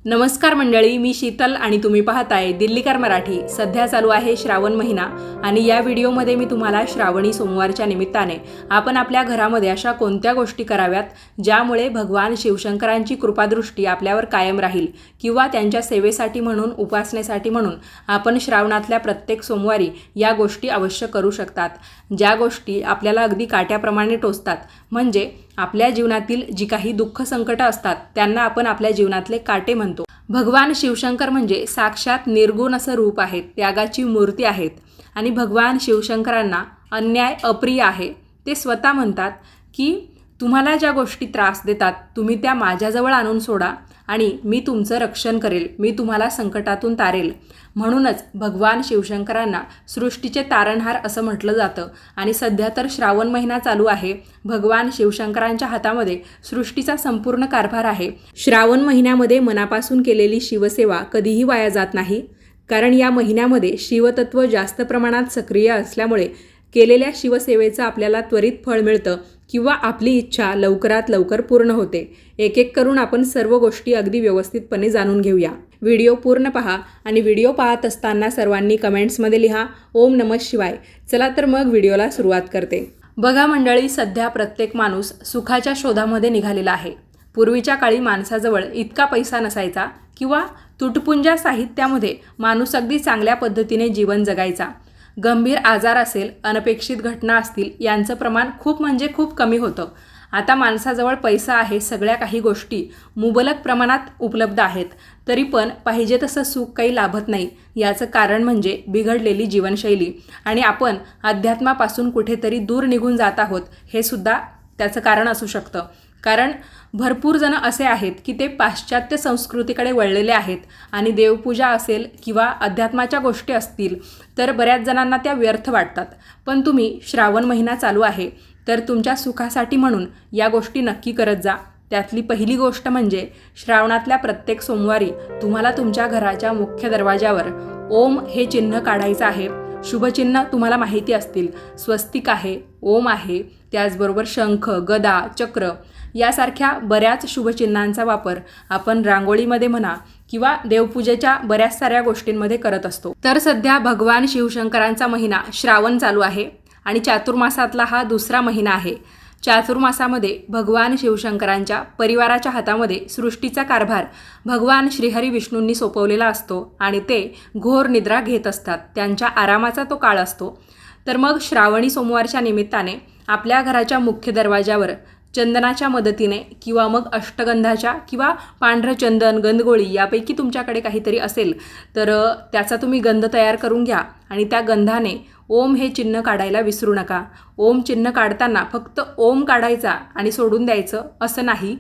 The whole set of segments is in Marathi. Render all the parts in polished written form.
नमस्कार मंडळी, मी शीतल आणि तुम्ही पाहताय दिल्लीकर मराठी। सध्या चालू आहे श्रावण महिना आणि या व्हिडिओमध्ये मी तुम्हाला श्रावणी सोमवारच्या निमित्ताने आपण आपल्या घरामध्ये अशा कोणत्या गोष्टी कराव्यात ज्यामुळे भगवान शिवशंकरांची कृपादृष्टी आपल्यावर कायम राहील किंवा त्यांच्या सेवेसाठी म्हणून उपासनेसाठी म्हणून आपण श्रावणातल्या प्रत्येक सोमवारी या गोष्टी अवश्य करू शकतात। ज्या गोष्टी आपल्याला अगदी काट्याप्रमाणे टोचतात, म्हणजे आपल्या जीवनातील जी काही दुःख संकट असतात त्यांना आपण आपल्या जीवनातले काटे म्हणतो। भगवान शिवशंकर म्हणजे साक्षात निर्गुण असं रूप आहेत, त्यागाची मूर्ती आहेत आणि भगवान शिवशंकरांना अन्याय अप्रिय आहे। ते स्वतः म्हणतात की तुम्हाला ज्या गोष्टी त्रास देतात तुम्ही त्या माझ्याजवळ आणून सोडा आणि मी तुमचं रक्षण करेल, मी तुम्हाला संकटातून तारेल। म्हणूनच भगवान शिवशंकरांना सृष्टीचे तारणहार असं म्हटलं जातं आणि सध्या तर श्रावण महिना चालू आहे। भगवान शिवशंकरांच्या हातामध्ये सृष्टीचा संपूर्ण कारभार आहे। श्रावण महिन्यामध्ये मनापासून केलेली शिवसेवा कधीही वाया जात नाही, कारण या महिन्यामध्ये शिवतत्व जास्त प्रमाणात सक्रिय असल्यामुळे केलेल्या शिवसेवेचं आपल्याला त्वरित फळ मिळतं किंवा आपली इच्छा लवकरात लवकर पूर्ण होते। एक एक करून आपण सर्व गोष्टी अगदी व्यवस्थितपणे जाणून घेऊया। व्हिडिओ पूर्ण पहा आणि व्हिडिओ पाहत असताना सर्वांनी कमेंट्समध्ये लिहा ओम नमः शिवाय। चला तर मग व्हिडिओला सुरुवात करते। बघा मंडळी, सध्या प्रत्येक माणूस सुखाच्या शोधामध्ये निघालेला आहे। पूर्वीच्या काळी माणसाजवळ इतका पैसा नसायचा किंवा तुटपुंजा साहित्यामध्ये माणूस अगदी चांगल्या पद्धतीने जीवन जगायचा। गंभीर आजार असेल, अनपेक्षित घटना असतील, यांचं प्रमाण खूप म्हणजे खूप कमी होतं। आता माणसाजवळ पैसा आहे, सगळ्या काही गोष्टी मुबलक प्रमाणात उपलब्ध आहेत, तरी पण पाहिजे तसं सुख काही लाभत नाही। याचं कारण म्हणजे बिघडलेली जीवनशैली आणि आपण अध्यात्मापासून कुठेतरी दूर निघून जात आहोत, हे सुद्धा त्याचं कारण असू शकतं। कारण भरपूर जण असे आहेत की ते पाश्चात्य संस्कृतीकडे वळलेले आहेत आणि देवपूजा असेल किंवा अध्यात्माच्या गोष्टी असतील तर बऱ्याच जणांना त्या व्यर्थ वाटतात। पण तुम्ही श्रावण महिना चालू आहे तर तुमच्या सुखासाठी म्हणून या गोष्टी नक्की करत जा। त्यातली पहिली गोष्ट म्हणजे श्रावणातल्या प्रत्येक सोमवारी तुम्हाला तुमच्या घराच्या मुख्य दरवाजावर ओम हे चिन्ह काढायचं आहे। शुभचिन्ह तुम्हाला माहिती असतील, स्वस्तिक आहे, ओम आहे, त्याचबरोबर शंख, गदा, चक्र यासारख्या बऱ्याच शुभचिन्हांचा वापर आपण रांगोळीमध्ये म्हणा किंवा देवपूजेच्या बऱ्याच साऱ्या गोष्टींमध्ये करत असतो। तर सध्या भगवान शिवशंकरांचा महिना श्रावण चालू आहे आणि चातुर्मासातला हा दुसरा महिना आहे। चातुर्मासामध्ये भगवान शिवशंकरांच्या परिवाराच्या हातामध्ये सृष्टीचा कारभार भगवान श्रीहरी विष्णूंनी सोपवलेला असतो आणि ते घोर निद्रा घेत असतात, त्यांच्या आरामाचा तो काळ असतो। तर मग श्रावणी सोमवारच्या निमित्ताने आपल्या घराच्या मुख्य दरवाजावर चंदनाच्या मदतीने किंवा मग अष्टगंधाच्या किंवा पांढरं चंदन, गंधगोळी यापैकी तुमच्याकडे काहीतरी असेल तर त्याचा तुम्ही गंध तयार करून घ्या आणि त्या गंधाने ओम हे चिन्ह काढायला विसरू नका। ओम चिन्ह काढताना फक्त ओम काढायचा आणि सोडून द्यायचं असं नाही,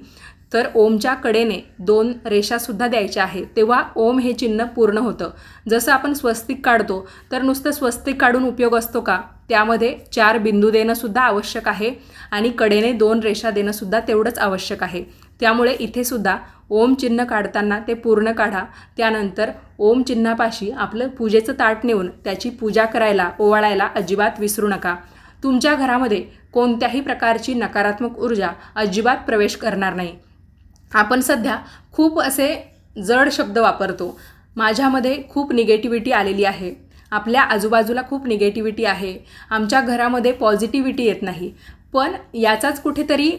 तर ओमच्या कडेने 2 रेषासुद्धा द्यायच्या आहेत, तेव्हा ओम हे चिन्ह पूर्ण होतं। जसं आपण स्वस्तिक काढतो तर नुसतं स्वस्तिक काढून उपयोग असतो का? त्यामध्ये 4 बिंदू देणंसुद्धा आवश्यक आहे आणि कडेने 2 रेषा देणंसुद्धा तेवढंच आवश्यक आहे। त्यामुळे इथे सुद्धा ओम चिन्ह काढताना ते पूर्ण काढा। त्यानंतर ओम चिन्हापाशी आपलं पूजेचं ताट नेऊन त्याची पूजा करायला, ओवाळायला अजिबात विसरू नका। तुमच्या घरामध्ये कोणत्याही प्रकारची नकारात्मक ऊर्जा अजिबात प्रवेश करणार नाही। आपण सध्या खूप असे जड शब्द वापरतो, माझ्यामध्ये खूप निगेटिव्हिटी आलेली आहे, आपल्या आजूबाजूला खूप निगेटिव्हिटी आहे, आमच्या घरामध्ये पॉझिटिव्हिटी येत नाही। पण याचाच कुठेतरी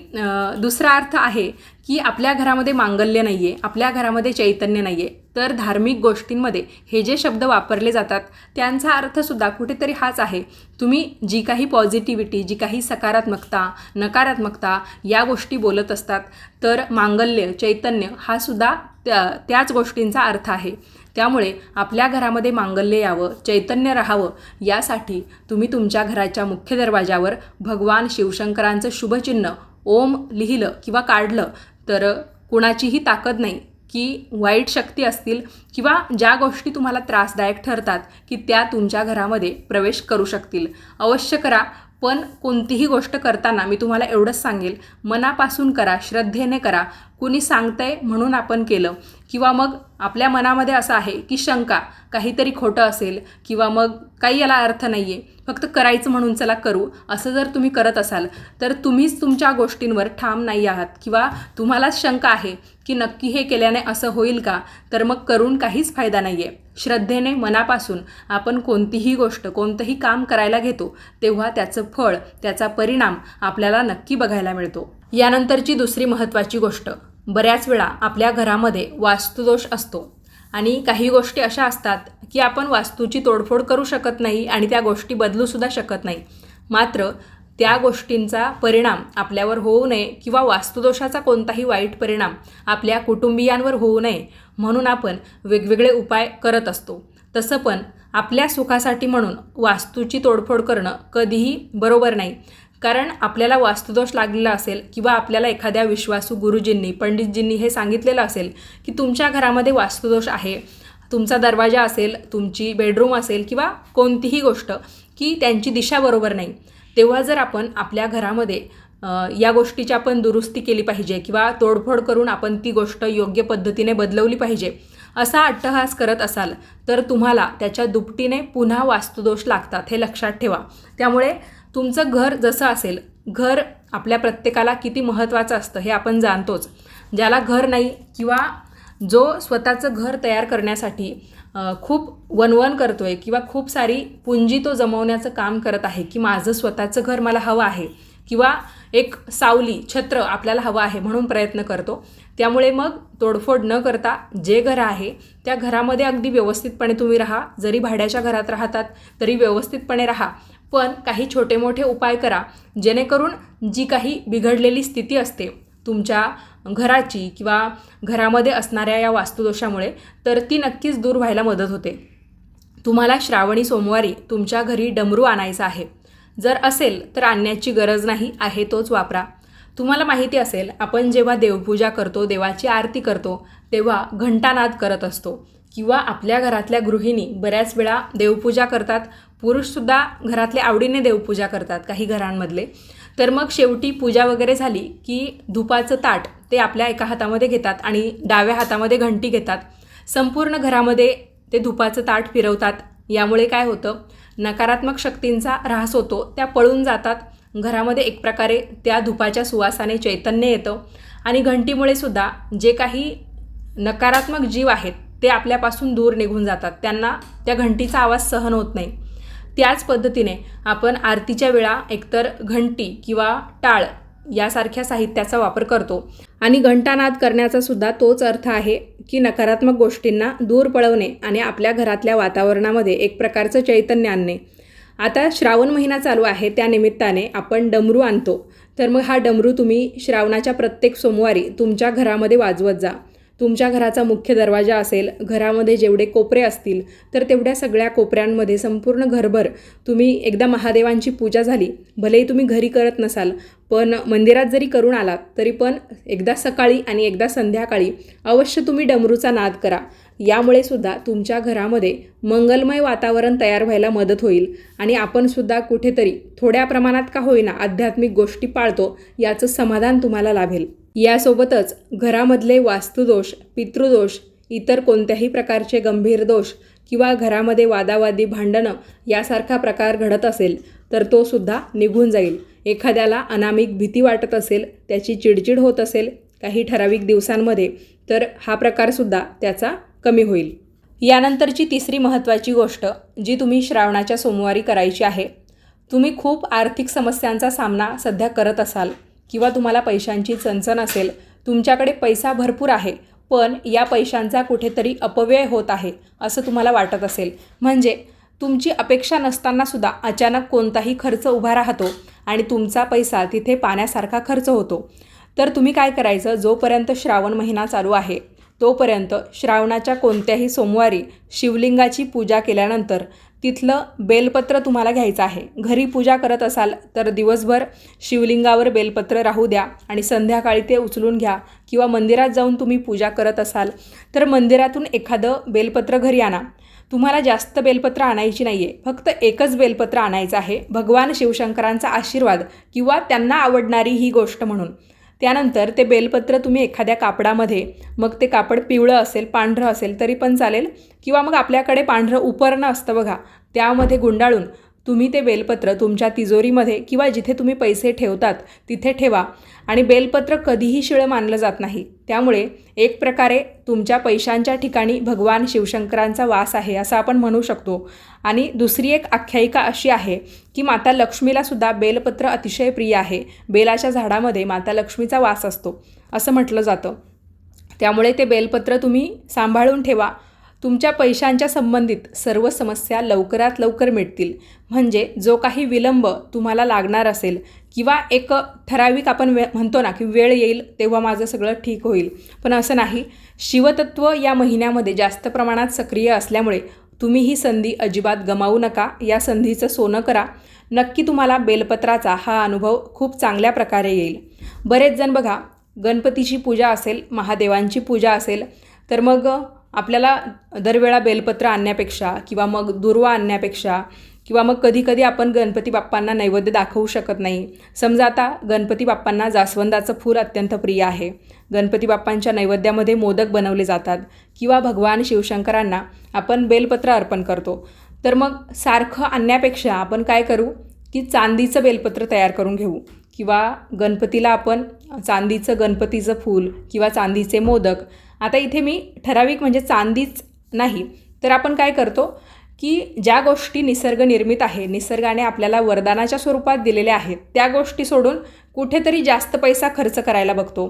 दुसरा अर्थ आहे की आपल्या घरामध्ये मांगल्य नाही आहे, आपल्या घरामध्ये चैतन्य नाही आहे। तर धार्मिक गोष्टींमध्ये हे जे शब्द वापरले जातात त्यांचा अर्थसुद्धा कुठेतरी हाच आहे। तुम्ही जी काही पॉझिटिव्हिटी, जी काही सकारात्मकता, नकारात्मकता या गोष्टी बोलत असतात तर मांगल्य, चैतन्य हा सुद्धा त्याच गोष्टींचा अर्थ आहे। त्यामुळे आपल्या घरामध्ये मांगल्य यावं, चैतन्य राहावं यासाठी तुम्ही तुमच्या घराच्या मुख्य दरवाजावर भगवान शिवशंकरांचं शुभचिन्ह ओम लिहिलं किंवा काढलं तर कुणाचीही ताकद नाही की वाईट शक्ती असतील किंवा ज्या गोष्टी तुम्हाला त्रासदायक ठरतात की त्या तुमच्या घरामध्ये प्रवेश करू शकतील। अवश्य करा, पण कोणतीही गोष्ट करताना मी तुम्हाला एवढंच सांगेल, मनापासून करा, श्रद्धेने करा, कुणी सांगतंय म्हणून आपण केलं, किंवा मग आपल्या मनामध्ये असं आहे की शंका काहीतरी खोटं असेल, किंवा मग काही याला अर्थ नाही आहे, फक्त करायचं म्हणून चला करू, असं जर तुम्ही करत असाल तर तुम्हीच तुमच्या गोष्टींवर ठाम नाही आहात, किंवा तुम्हालाच शंका आहे की नक्की हे केल्याने असं होईल का, तर मग करून काहीच फायदा नाही आहे. श्रद्धेने मनापासून आपण कोणतीही गोष्ट कोणतंही काम करायला घेतो तेव्हा त्याचं फळ, त्याचा परिणाम आपल्याला नक्की बघायला मिळतो. यानंतरची दुसरी महत्त्वाची गोष्ट, बऱ्याच वेळा आपल्या घरामध्ये वास्तुदोष असतो आणि काही गोष्टी अशा असतात की आपण वास्तूची तोडफोड करू शकत नाही आणि त्या गोष्टी बदलूसुद्धा शकत नाही. मात्र त्या गोष्टींचा परिणाम आपल्यावर होऊ नये किंवा वास्तुदोषाचा कोणताही वाईट परिणाम आपल्या कुटुंबियांवर होऊ नये म्हणून आपण वेगवेगळे उपाय करत असतो. तसं पण आपल्या सुखासाठी म्हणून वास्तूची तोडफोड करणं कधीही बरोबर नाही. कारण आपल्याला वास्तुदोष लागलेला असेल किंवा आपल्याला एखाद्या विश्वासू गुरुजींनी, पंडितजींनी हे सांगितलेलं असेल की तुमच्या घरामध्ये वास्तुदोष आहे, तुमचा दरवाजा असेल, तुमची बेडरूम असेल किंवा कोणतीही गोष्ट की त्यांची दिशा बरोबर नाही, तेव्हा जर आपण आपल्या घरामध्ये या गोष्टीची आपण दुरुस्ती केली पाहिजे किंवा तोडफोड करून आपण ती गोष्ट योग्य पद्धतीने बदलवली पाहिजे असा अट्टहास करत असाल तर तुम्हाला त्याच्या दुपटीने पुन्हा वास्तुदोष लागतात, हे लक्षात ठेवा. त्यामुळे तुमचं घर जसं असेल, घर आपल्या प्रत्येकाला किती महत्त्वाचं असतं हे आपण जाणतोच. ज्याला घर नाही किंवा जो स्वतःचं घर तयार करण्यासाठी खूप वणवण करतो आहे किंवा खूप सारी पुंजी तो जमवण्याचं काम करत आहे की माझं स्वतःचं घर मला हवं आहे किंवा एक सावली, छत्र आपल्याला हवं आहे म्हणून प्रयत्न करतो. त्यामुळे मग तोडफोड न करता जे घर आहे त्या घरामध्ये अगदी व्यवस्थितपणे तुम्ही राहा. जरी भाड्याच्या घरात राहतात तरी व्यवस्थितपणे राहा, पण काही छोटे मोठे उपाय करा जेणेकरून जी काही बिघडलेली स्थिती असते तुमच्या घराची किंवा घरामध्ये असणाऱ्या या वास्तुदोषामुळे, तर ती नक्कीच दूर व्हायला मदत होते. तुम्हाला श्रावणी सोमवारी तुमच्या घरी डमरू आणायचा आहे. जर असेल तर आणण्याची गरज नाही, आहे तोच वापरा. तुम्हाला माहिती असेल आपण जेव्हा देवपूजा करतो, देवाची आरती करतो, तेव्हा घंटानाद करत असतो किंवा आपल्या घरातल्या गृहिणी बऱ्याच वेळा देवपूजा करतात. पुरुषसुद्धा घरातल्या आवडीने देवपूजा करतात काही घरांमधले. तर मग शेवटी पूजा वगैरे झाली की धुपाचं ताट ते आपल्या एका हातामध्ये घेतात आणि डाव्या हातामध्ये घंटी घेतात. संपूर्ण घरामध्ये ते धुपाचं ताट फिरवतात. यामुळे काय होतं, नकारात्मक शक्तींचा ऱ्हास होतो, त्या पळून जातात. घरामध्ये एक प्रकारे त्या धुपाच्या सुवासाने चैतन्य येतं आणि घंटीमुळे सुद्धा जे काही नकारात्मक जीव आहेत ते आपल्यापासून दूर निघून जातात. त्यांना त्या घंटीचा आवाज सहन होत नाही. त्याच पद्धतीने आपण आरतीच्या वेळा एकतर घंटी किंवा टाळ यासारख्या साहित्याचा वापर करतो आणि घंटानाद करण्याचा सुद्धा तोच अर्थ आहे की नकारात्मक गोष्टींना दूर पळवणे आणि आपल्या घरातल्या वातावरणामध्ये एक प्रकारचं चैतन्य आणणे. आता श्रावण महिना चालू आहे, त्या निमित्ताने आपण डमरू आणतो. तर मग हा डमरू तुम्ही श्रावणाच्या प्रत्येक सोमवारी तुमच्या घरामध्ये वाजवत जा. तुमच्या घराचा मुख्य दरवाजा असेल, घरामध्ये जेवढे कोपरे असतील तर तेवढ्या सगळ्या कोपऱ्यांमध्ये संपूर्ण घरभर तुम्ही एकदा महादेवांची पूजा झाली, भलेही तुम्ही घरी करत नसाल पण मंदिरात जरी करून आलात तरी पण एकदा सकाळी आणि एकदा संध्याकाळी अवश्य तुम्ही डमरूचा नाद करा. यामुळे सुद्धा तुमच्या घरामध्ये मंगलमय वातावरण तयार व्हायला मदत होईल आणि आपण सुद्धा कुठेतरी थोड्या प्रमाणात का होईना आध्यात्मिक गोष्टी पाळतो याचं समाधान तुम्हाला लाभेल. यासोबतच घरामधले वास्तुदोष, पितृदोष, इतर कोणत्याही प्रकारचे गंभीर दोष किंवा घरामध्ये वादावादी, भांडणं यासारखा प्रकार घडत असेल तर तो सुद्धा निघून जाईल. एखाद्याला अनामिक भीती वाटत असेल, त्याची चिडचिड होत असेल काही ठराविक दिवसांमध्ये, तर हा प्रकारसुद्धा त्याचा कमी होईल. यानंतरची तिसरी महत्त्वाची गोष्ट जी तुम्ही श्रावणाच्या सोमवारी करायची आहे, तुम्ही खूप आर्थिक समस्यांचा सामना सध्या करत असाल किंवा तुम्हाला पैशांची चणचण असेल, तुमच्याकडे पैसा भरपूर आहे पण या पैशांचा कुठेतरी अपव्यय होत आहे असं तुम्हाला वाटत असेल, म्हणजे तुमची अपेक्षा नसतानासुद्धा अचानक कोणताही खर्च उभा राहतो आणि तुमचा पैसा तिथे पाण्यासारखा खर्च होतो, तर तुम्ही काय करायचं, जोपर्यंत श्रावण महिना चालू आहे तोपर्यंत श्रावणाच्या कोणत्याही सोमवारी शिवलिंगाची पूजा केल्यानंतर तिथलं बेलपत्र तुम्हाला घ्यायचं आहे. घरी पूजा करत असाल तर दिवसभर शिवलिंगावर बेलपत्र राहू द्या आणि संध्याकाळी ते उचलून घ्या, किंवा मंदिरात जाऊन तुम्ही पूजा करत असाल तर मंदिरातून एखादं बेलपत्र घरी आणा. तुम्हाला जास्त बेलपत्र आणायची नाही आहे, फक्त एकच बेलपत्र आणायचं आहे भगवान शिवशंकरांचा आशीर्वाद किंवा त्यांना आवडणारी ही गोष्ट म्हणून. त्यानंतर ते बेलपत्र तुम्ही एखाद्या कापडामध्ये, मग ते कापड पिवळं असेल, पांढरं असेल तरी पण चालेल, किंवा मग आपल्याकडे पांढरं उपरणं असतं बघा, त्यामध्ये गुंडाळून तुम्ही ते बेलपत्र तुमच्या तिजोरीमध्ये किंवा जिथे तुम्ही पैसे ठेवतात तिथे ठेवा. आणि बेलपत्र कधीही शिळं मानलं जात नाही, त्यामुळे एक प्रकारे तुमच्या पैशांच्या ठिकाणी भगवान शिवशंकरांचा वास आहे असं आपण म्हणू शकतो. आणि दुसरी एक आख्यायिका अशी आहे की माता लक्ष्मीलासुद्धा बेलपत्र अतिशय प्रिय आहे. बेलाच्या झाडामध्ये माता लक्ष्मीचा वास असतो असं म्हटलं जातं. त्यामुळे ते बेलपत्र तुम्ही सांभाळून ठेवा. तुमच्या पैशांच्या संबंधित सर्व समस्या लवकरात लवकर मिटतील. म्हणजे जो काही विलंब तुम्हाला लागणार असेल किंवा एक ठराविक आपण म्हणतो ना की वेळ येईल तेव्हा माझं सगळं ठीक होईल, पण असं नाही. शिवतत्व या महिन्यामध्ये जास्त प्रमाणात सक्रिय असल्यामुळे तुम्ही ही संधी अजिबात गमावू नका. या संधीचं सोनं करा. नक्की तुम्हाला बेलपत्राचा हा अनुभव खूप चांगल्या प्रकारे येईल. बरेच जण बघा, गणपतीची पूजा असेल, महादेवांची पूजा असेल, तर मग आपल्याला दरवेळा बेलपत्र आणण्यापेक्षा किंवा मग दुर्वा आणण्यापेक्षा किंवा मग कधीकधी आपण गणपती बाप्पांना नैवेद्य दाखवू शकत नाही. समजा आता गणपती बाप्पांना जास्वंदाचं फूल अत्यंत प्रिय आहे, गणपती बाप्पांच्या नैवेद्यामध्ये मोदक बनवले जातात किंवा भगवान शिवशंकरांना आपण बेलपत्र अर्पण करतो. तर मग सारखं आणण्यापेक्षा आपण काय करू की चांदीचं बेलपत्र तयार करून घेऊ किंवा गणपतीला आपण चांदीचं गणपतीचं फूल किंवा चांदीचे मोदक. आता इथे मी ठराविक म्हणजे चांदीच नाही, तर आपण काय करतो की ज्या गोष्टी निसर्गनिर्मित आहे, निसर्गाने आपल्याला वरदानाच्या स्वरूपात दिलेल्या आहेत, त्या गोष्टी सोडून कुठेतरी जास्त पैसा खर्च करायला बघतो.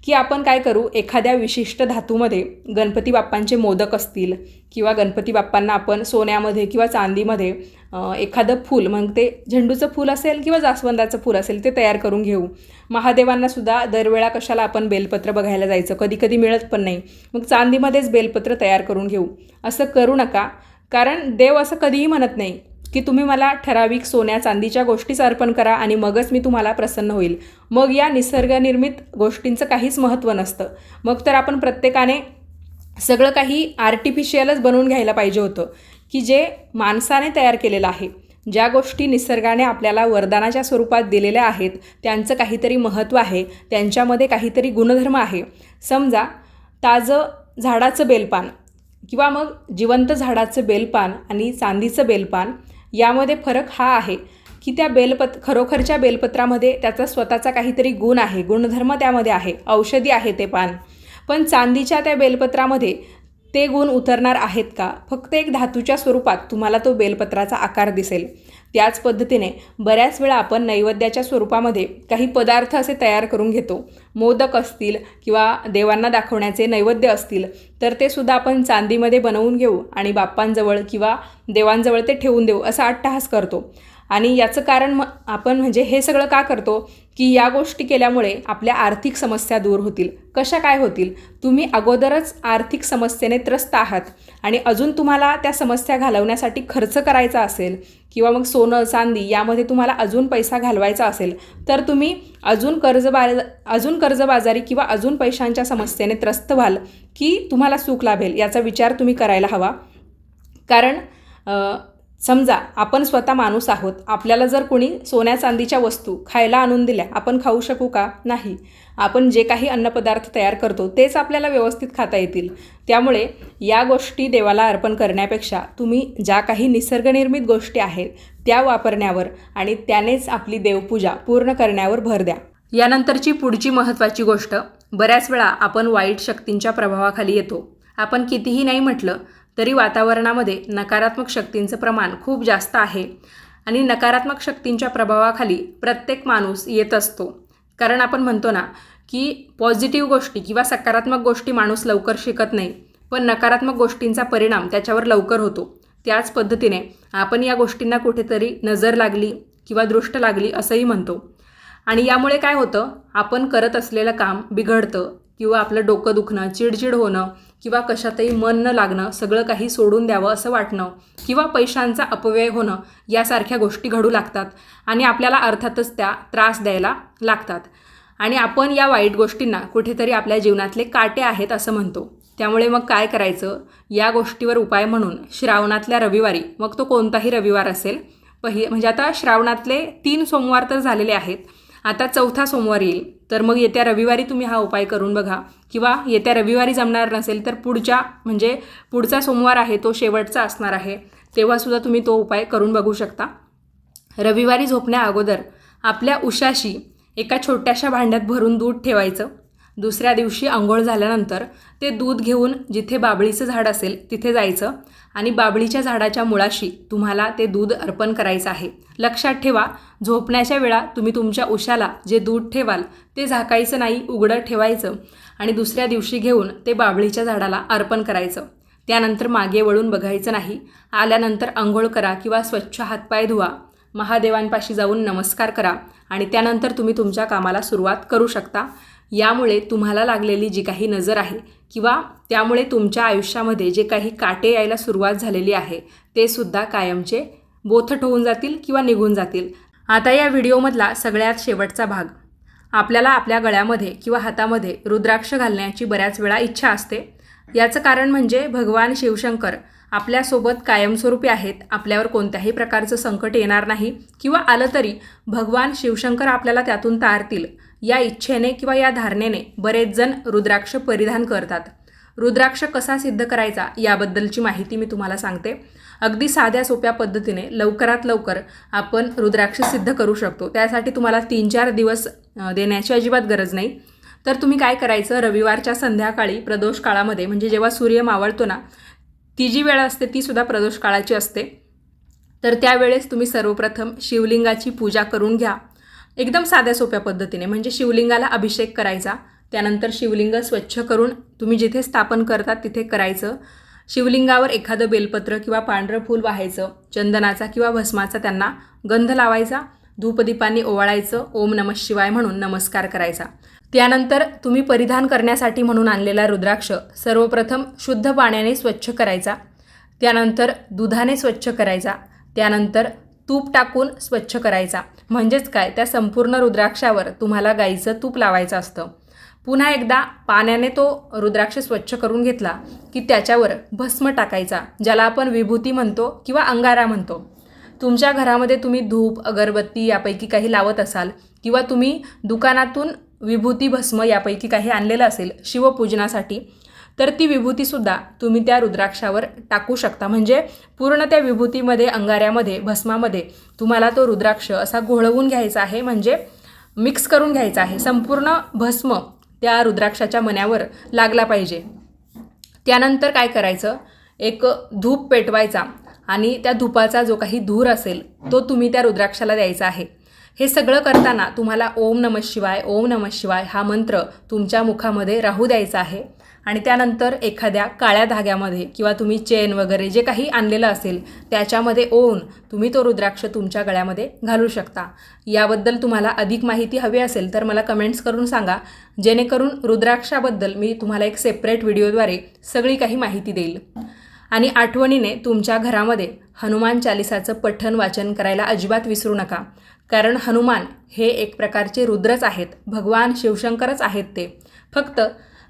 की आपण काय करू, एखाद्या विशिष्ट धातूमध्ये गणपती बाप्पांचे मोदक असतील किंवा गणपती बाप्पांना आपण सोन्यामध्ये किंवा चांदीमध्ये एखादं फूल, मग ते झेंडूचं फूल असेल किंवा जास्वंदाचं फूल असेल, ते तयार करून घेऊ. महादेवांनासुद्धा दरवेळा कशाला आपण बेलपत्र बघायला जायचं, कधी कधी मिळत पण नाही, मग चांदीमध्येच बेलपत्र तयार करून घेऊ. असं करू नका, कारण देव असं कधीही म्हणत नाही की तुम्ही मला ठराविक सोन्या चांदीच्या गोष्टीच अर्पण करा आणि मगच मी तुम्हाला प्रसन्न होईल. मग या निसर्गनिर्मित गोष्टींचं काहीच महत्त्व नसतं. मग तर आपण प्रत्येकाने सगळं काही आर्टिफिशियलच बनवून घ्यायला पाहिजे होतं, की जे माणसाने तयार केलेलं आहे. ज्या गोष्टी निसर्गाने आपल्याला वरदानाच्या स्वरूपात दिलेल्या आहेत त्यांचं काहीतरी महत्त्व आहे, त्यांच्यामध्ये काहीतरी गुणधर्म आहे. समजा ताजं झाडाचं बेलपान किंवा मग जिवंत झाडाचं बेलपान आणि चांदीचं बेलपान यामध्ये फरक हा आहे की त्या खरोखरच्या बेलपत्रामध्ये त्याचा स्वतःचा काहीतरी गुण आहे, गुणधर्म त्यामध्ये आहे, औषधी आहे ते पान. पण चांदीच्या त्या बेलपत्रामध्ये ते गुण उतरणार आहेत का? फक्त एक धातूच्या स्वरूपात तुम्हाला तो बेलपत्राचा आकार दिसेल. त्याच पद्धतीने बऱ्याच वेळा आपण नैवेद्याच्या स्वरूपामध्ये काही पदार्थ असे तयार करून घेतो. मोदक असतील किंवा देवांना दाखवण्याचे नैवेद्य असतील तर ते सुद्धा आपण चांदीमध्ये बनवून घेऊ आणि बाप्पांजवळ किंवा देवांजवळ ते ठेवून देऊ असा अट्टहास करतो. आणि याचं कारण आपण म्हणजे हे सगळं का करतो की या गोष्टी केल्यामुळे आपल्या आर्थिक समस्या दूर होतील. कशा काय होतील? तुम्ही अगोदरच आर्थिक समस्येने त्रस्त आहात आणि अजून तुम्हाला त्या समस्या घालवण्यासाठी खर्च करायचा असेल किंवा मग सोनं चांदी यामध्ये तुम्हाला अजून पैसा घालवायचा असेल तर तुम्ही अजून कर्जबाजारी किंवा अजून पैशांच्या समस्येने त्रस्त व्हाल की तुम्हाला सुख लाभेल याचा विचार तुम्ही करायला हवा. कारण समजा आपण स्वतः माणूस आहोत, आपल्याला जर कोणी सोन्या चांदीच्या वस्तू खायला आणून दिल्या, आपण खाऊ शकू का? नाही. आपण जे काही अन्नपदार्थ तयार करतो तेच आपल्याला व्यवस्थित खाता येतील. त्यामुळे या गोष्टी देवाला अर्पण करण्यापेक्षा तुम्ही ज्या काही निसर्गनिर्मित गोष्टी आहेत त्या वापरण्यावर आणि त्यानेच आपली देवपूजा पूर्ण करण्यावर भर द्या. यानंतरची पुढची महत्त्वाची गोष्ट, बऱ्याच वेळा आपण वाईट शक्तींच्या प्रभावाखाली येतो. आपण कितीही नाही म्हटलं तरी वातावरणामध्ये नकारात्मक शक्तींचं प्रमाण खूप जास्त आहे आणि नकारात्मक शक्तींच्या प्रभावाखाली प्रत्येक माणूस येत असतो. कारण आपण म्हणतो ना की पॉझिटिव्ह गोष्टी किंवा सकारात्मक गोष्टी माणूस लवकर शिकत नाही, पण नकारात्मक गोष्टींचा परिणाम त्याच्यावर लवकर होतो. त्याच पद्धतीने आपण या गोष्टींना कुठेतरी नजर लागली किंवा दृष्ट लागली असंही म्हणतो. आणि यामुळे काय होतं, आपण करत असलेलं काम बिघडतं किंवा आपलं डोकं दुखणं, चिडचिड होणं किंवा कशातही मन न लागणं, सगळं काही सोडून द्यावं असं वाटणं किंवा पैशांचा अपव्यय होणं यासारख्या गोष्टी घडू लागतात आणि आपल्याला अर्थातच त्या त्रास द्यायला लागतात. आणि आपण या वाईट गोष्टींना कुठेतरी आपल्या जीवनातले काटे आहेत असं म्हणतो. त्यामुळे मग काय करायचं, या गोष्टीवर उपाय म्हणून श्रावणातल्या रविवारी, मग तो कोणताही रविवार असेल, म्हणजे आता श्रावणातले 3 सोमवार तर झालेले आहेत, आता चौथा सोमवार येईल, तर मग येत्या रविवारी तुम्ही हा उपाय करून बघा, किंवा येत्या रविवारी जमणार नसेल तर पुढचा सोमवार आहे तो शेवटचा असणार आहे, तेव्हासुद्धा तुम्ही तो उपाय करून बघू शकता. रविवारी झोपण्या अगोदर आपल्या उशाशी एका छोट्याशा भांड्यात भरून दूध ठेवायचं. दुसऱ्या दिवशी अंघोळ झाल्यानंतर ते दूध घेऊन जिथे बाबळीचं झाड असेल तिथे जायचं आणि बाबळीच्या झाडाच्या मुळाशी तुम्हाला ते दूध अर्पण करायचं आहे. लक्षात ठेवा, झोपण्याच्या वेळा तुम्ही तुमच्या उशाला जे दूध ठेवाल ते झाकायचं नाही, उघडं ठेवायचं आणि दुसऱ्या दिवशी घेऊन ते बाबळीच्या झाडाला अर्पण करायचं. त्यानंतर मागे वळून बघायचं नाही. आल्यानंतर अंघोळ करा किंवा स्वच्छ हातपाय धुवा, महादेवांपाशी जाऊन नमस्कार करा आणि त्यानंतर तुम्ही तुमच्या कामाला सुरुवात करू शकता. यामुळे तुम्हाला लागलेली जी काही नजर आहे किंवा त्यामुळे तुमच्या आयुष्यामध्ये जे काही काटे यायला सुरुवात झालेली आहे ते सुद्धा कायमचे बोथट होऊन जातील किंवा निघून जातील. आता या व्हिडिओमधला सगळ्यात शेवटचा भाग. आपल्याला आपल्या गळ्यामध्ये किंवा हातामध्ये रुद्राक्ष घालण्याची बऱ्याच वेळा इच्छा असते. याचं कारण म्हणजे भगवान शिवशंकर आपल्यासोबत कायमस्वरूपी आहेत. आपल्यावर कोणत्याही प्रकारचं संकट येणार नाही किंवा आलं तरी भगवान शिवशंकर आपल्याला त्यातून तारतील या इच्छेने किंवा या धारणेने बरेच जण रुद्राक्ष परिधान करतात. रुद्राक्ष कसा सिद्ध करायचा याबद्दलची माहिती मी तुम्हाला सांगते. अगदी साध्या सोप्या पद्धतीने लवकरात लवकर आपण रुद्राक्ष सिद्ध करू शकतो. त्यासाठी तुम्हाला 3-4 दिवस देण्याची अजिबात गरज नाही. तर तुम्ही काय करायचं, रविवारच्या संध्याकाळी प्रदोष काळामध्ये, म्हणजे जेव्हा सूर्य मावळतो ना, ती जी वेळ असते ती सुद्धा प्रदोष काळाची असते. तर त्यावेळेस तुम्ही सर्वप्रथम शिवलिंगाची पूजा करून घ्या एकदम साध्या सोप्या पद्धतीने. म्हणजे शिवलिंगाला अभिषेक करायचा. त्यानंतर शिवलिंग स्वच्छ करून तुम्ही जिथे स्थापन करतात तिथे करायचं. शिवलिंगावर एखादं बेलपत्र किंवा पांढरं फूल वाहायचं. चंदनाचा किंवा भस्माचा त्यांना गंध लावायचा. धूपदीपांनी ओवाळायचं. ओम नमः शिवाय म्हणून नमस्कार करायचा. त्यानंतर तुम्ही परिधान करण्यासाठी म्हणून आणलेला रुद्राक्ष सर्वप्रथम शुद्ध पाण्याने स्वच्छ करायचा. त्यानंतर दुधाने स्वच्छ करायचा. त्यानंतर तूप टाकून स्वच्छ करायचा. म्हणजेच काय, त्या संपूर्ण रुद्राक्षावर तुम्हाला गाईचं तूप लावायचं असतं. पुन्हा एकदा पाण्याने तो रुद्राक्ष स्वच्छ करून घेतला की त्याच्यावर भस्म टाकायचा, ज्याला आपण विभूती म्हणतो किंवा अंगारा म्हणतो. तुमच्या घरामध्ये तुम्ही धूप, अगरबत्ती यापैकी काही लावत असाल किंवा तुम्ही दुकानातून विभूती, भस्म यापैकी काही आणलेलं असेल शिवपूजनासाठी, तर ती विभूतीसुद्धा तुम्ही त्या रुद्राक्षावर टाकू शकता. म्हणजे पूर्ण त्या विभूतीमध्ये, अंगाऱ्यामध्ये, भस्मामध्ये तुम्हाला तो रुद्राक्ष असा घोळवून घ्यायचा आहे, म्हणजे मिक्स करून घ्यायचा आहे. संपूर्ण भस्म त्या रुद्राक्षाच्या मण्यावर लागला पाहिजे. त्यानंतर काय करायचं, एक धूप पेटवायचा आणि त्या धुपाचा जो काही धूर असेल तो तुम्ही त्या रुद्राक्षाला द्यायचा आहे. हे सगळं करताना तुम्हाला ओम नमः शिवाय, ओम नमः शिवाय हा मंत्र तुमच्या मुखामध्ये राहू द्यायचा आहे. आणि त्यानंतर एखाद्या काळ्या धाग्यामध्ये किंवा तुम्ही चेन वगैरे जे काही आणलेलं असेल त्याच्यामध्ये ओवून तुम्ही तो रुद्राक्ष तुमच्या गळ्यामध्ये घालू शकता. याबद्दल तुम्हाला अधिक माहिती हवी असेल तर मला कमेंट्स करून सांगा, जेणेकरून रुद्राक्षाबद्दल मी तुम्हाला एक सेपरेट व्हिडिओद्वारे सगळी काही माहिती देईल. आणि आठवणीने तुमच्या घरामध्ये हनुमान चालिसाचं पठण वाचन करायला अजिबात विसरू नका. कारण हनुमान हे एक प्रकारचे रुद्रच आहेत, भगवान शिवशंकरच आहेत ते. फक्त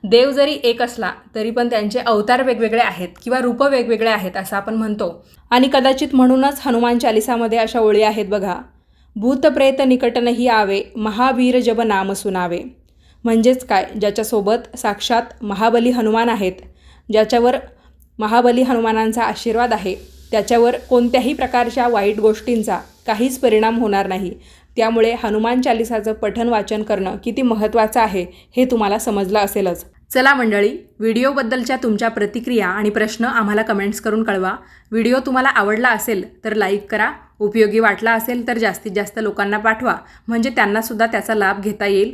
देव जरी एक असला तरी पण त्यांचे अवतार वेगवेगळे आहेत किंवा रूप वेगवेगळे आहेत असं आपण म्हणतो. आणि कदाचित म्हणूनच हनुमान चालिसामध्ये अशा ओळी आहेत बघा, भूत प्रेत निकट नाही आवे, महावीर जब नाम सुनावे. म्हणजेच काय, ज्याच्यासोबत साक्षात महाबली हनुमान आहेत, ज्याच्यावर महाबली हनुमानांचा आशीर्वाद आहे, त्याच्यावर कोणत्याही प्रकारच्या वाईट गोष्टींचा काहीच परिणाम होणार नाही. त्यामुळे हनुमान चालिसाचं पठण वाचन करणं किती महत्त्वाचं आहे हे तुम्हाला समजलं असेलच. चला मंडळी, व्हिडिओबद्दलच्या तुमच्या प्रतिक्रिया आणि प्रश्न आम्हाला कमेंट्स करून कळवा. व्हिडिओ तुम्हाला आवडला असेल तर लाईक करा. उपयोगी वाटला असेल तर जास्तीत जास्त लोकांना पाठवा, म्हणजे त्यांनासुद्धा त्याचा लाभ घेता येईल.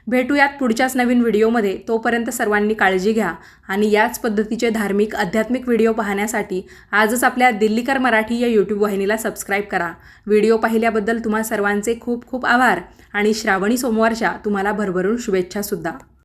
भेटूयात पुढच्याच नवीन व्हिडिओमध्ये. तोपर्यंत सर्वांनी काळजी घ्या आणि याच पद्धतीचे धार्मिक, आध्यात्मिक व्हिडिओ पाहण्यासाठी आजच आपल्या दिल्लीकर मराठी या यूट्यूब वाहिनीला सबस्क्राईब करा. व्हिडिओ पाहिल्याबद्दल तुम्हा सर्वांचे खूप खूप आभार आणि श्रावणी सोमवारच्या तुम्हाला भरभरून शुभेच्छासुद्धा.